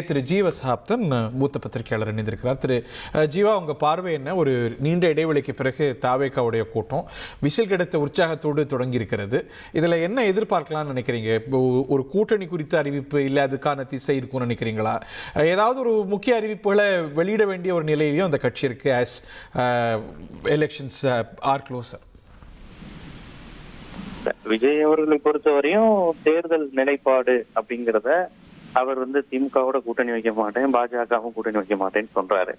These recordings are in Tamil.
திரு ஜீவ சகாப்தன் மூத்த பத்திரிகையாளர் இணைந்திருக்கிறார். திரு ஜீவா, உங்க பார்வை என்ன? ஒரு நீண்ட இடைவெளிக்கு பிறகு தாவேகாவுடைய கூட்டம் விசில் கிடைத்த உற்சாகத்தோடு தொடங்கி இருக்கிறது. இதுல என்ன எதிர்பார்க்கலாம்னு நினைக்கிறீங்க? ஒரு கூட்டணி குறித்த அறிவிப்பு இல்லை, அதுக்கான திசை இருக்கும்னு நினைக்கிறீங்களா? ஏதாவது ஒரு முக்கிய அறிவிப்புகளை வெளியிட வேண்டிய ஒரு நிலையிலையும் அந்த கட்சி இருக்கு as elections are closer. Vijay அவர்களை பொறுத்தவரையும் தேர்தல் நிலைப்பாடு அப்படிங்கிறத அவர் திமுகவோட கூட்டணி வைக்க மாட்டேன், பாஜகவும் கூட்டணி வைக்க மாட்டேன்னு சொல்றாரு.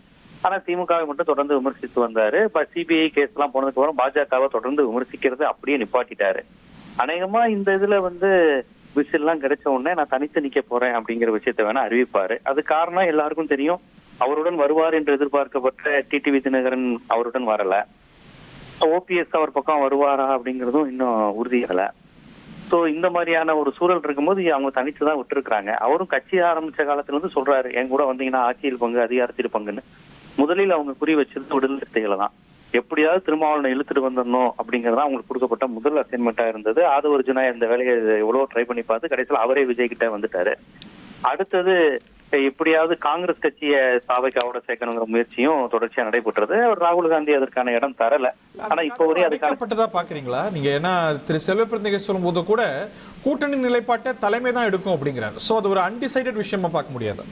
ஆனா திமுகவை மட்டும் தொடர்ந்து விமர்சித்து வந்தாரு. இப்ப சிபிஐ கேஸ் எல்லாம் போனதுக்கு அப்புறம் பாஜகவை தொடர்ந்து விமர்சிக்கிறது அப்படியே நிப்பாட்டிட்டாரு. அநேகமா இந்த இதுல விசில் எல்லாம் கிடைச்ச உடனே நான் தனித்து நிக்க போறேன் அப்படிங்கிற விஷயத்த வேணா அறிவிப்பாரு. அது காரணம் எல்லாருக்கும் தெரியும். அவருடன் வருவார் என்று எதிர்பார்க்கப்பட்ட டிடிவி தினகரன் அவருடன் வரல. ஓபிஎஸ் அவர் பக்கம் வருவாரா அப்படிங்கிறதும் இன்னும் உறுதியாகல. ஸோ இந்த மாதிரியான ஒரு சூழல் இருக்கும்போது அவங்க தனித்து தான் விட்டுருக்காங்க. அவரும் கட்சி ஆரம்பிச்ச காலத்துல சொல்றாரு, என் கூட வந்தீங்கன்னா ஆட்சியில் பங்கு அதிகாரத்தில் பங்குன்னு. முதலில் அவங்க குறி வச்சது விடுதலை சிறுத்தைகளை தான். எப்படியாவது திருமாவளவனை இழுத்துட்டு வந்துடணும் அப்படிங்கறதா அவங்களுக்கு கொடுக்கப்பட்ட முதல் அசைன்மெண்டா இருந்தது. ஆதவ அர்ஜுனா இந்த வேலையை எவ்வளவு ட்ரை பண்ணி பார்த்து கடைசியில் அவரே விஜய் கிட்ட வந்துட்டாரு. அடுத்தது எப்படியாவது காங்கிரஸ் கட்சியை தாவேகாவோட சேர்க்கணுங்கிற முயற்சியும் தொடர்ச்சியா நடைபெற்றது. அவர் ராகுல் காந்தி அதற்கான இடம் தரல. ஆனா இப்ப வரையும் அதுக்கான பாக்குறீங்களா நீங்க? ஏன்னா திரு செல்வப்பிரந்திகை சொல்லும் போது கூட கூட்டணி நிலைப்பாட்டை தலைமை தான் எடுக்கும் அப்படிங்கிறாரு. சோ அது ஒரு அன்டிசைடட் விஷயமா பார்க்க முடியாது.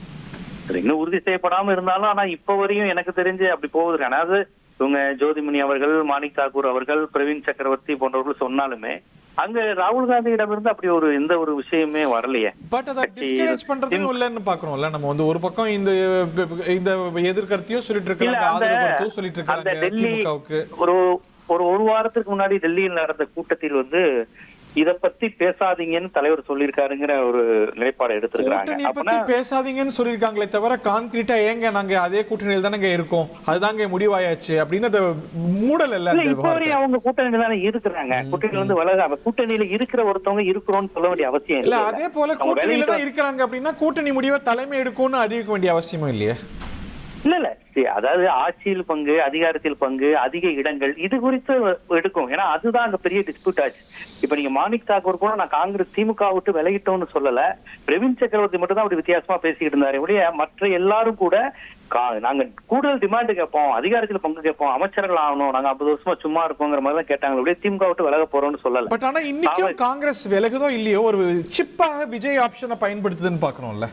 இன்னும் உறுதி செய்யப்படாம இருந்தாலும் ஆனா இப்ப வரையும் எனக்கு தெரிஞ்சு அப்படி போகுது. அதாவது இவங்க ஜோதிமணி அவர்கள், மாணிக் தாக்கூர் அவர்கள், பிரவீன் சக்கரவர்த்தி போன்றவர்கள் சொன்னாலுமே அங்க ராகுல் காந்தியிடம் இருந்து அப்படி எந்த ஒரு விஷயமே வரலையே. பட் அதை டிஸ்கரேஜ் பண்றதும் இல்லன்னு பாக்குறோம்ல. நம்ம ஒரு பக்கம் இந்த எதிர்கருத்தையும் சொல்லிட்டு இருக்காங்க, ஆதரவு சொல்லிட்டு இருக்காங்க. திமுகவுக்கு ஒரு வாரத்துக்கு முன்னாடி டெல்லியில் நடந்த கூட்டத்தில் இத பத்தி பேசாதீங்கன்னு தலைவர் சொல்லியிருக்காருங்கிற ஒரு நிலைப்பாடு எடுத்திருக்காங்க. பேசாதீங்கன்னு சொல்லியிருக்காங்களே தவிர கான்கிரீட்டா ஏங்க நாங்க அதே கூட்டணியில் தானே இருக்கோம், அதுதாங்க முடிவாயாச்சு அப்படின்னு மூடல் இல்ல. அவங்க கூட்டணியில தானே இருக்கிறாங்க. கூட்டணியில கூட்டணியில இருக்கிற ஒருத்தவங்க இருக்கிறோம்னு சொல்ல வேண்டிய அவசியம் இல்ல. அதே போல கூட்டணியில தான் இருக்கிறாங்க அப்படின்னா கூட்டணி முடிவை தலைமை எடுக்கும்னு அறிவிக்க வேண்டிய அவசியமும் இல்லையா? இல்ல அதாவது ஆட்சியில் பங்கு, அதிகாரத்தில் பங்கு, அதிக இடங்கள் இது குறித்து எடுக்கும். ஏன்னா அதுதான் அங்க பெரிய டிஸ்பியூட் ஆச்சு. இப்ப நீங்க மாணிக் தாக்கூர் கூட நான் காங்கிரஸ் திமுக விட்டு விலகிட்டோம்னு சொல்லல. பிரவீன் சக்கரவர்த்தி மட்டும் தான் அப்படி வித்தியாசமா பேசிக்கிட்டு இருந்தாரு. மற்ற எல்லாரும் கூட நாங்க கூடுதல் டிமாண்ட் கேட்போம், அதிகாரத்தில் பங்கு கேட்போம், அமைச்சர்கள் ஆகணும், நாங்க 50 வருஷமா சும்மா இருக்கோங்கிற மாதிரி தான் கேட்டாங்க. திமுக விட்டு விலக போறோம்னு சொல்லல. பட் ஆனா இன்னைக்கும் காங்கிரஸ் விலகுதோ இல்லையோ ஒரு சிப்பாக விஜய் ஆப்ஷனை பயன்படுத்துதுன்னு பாக்குறோம்ல.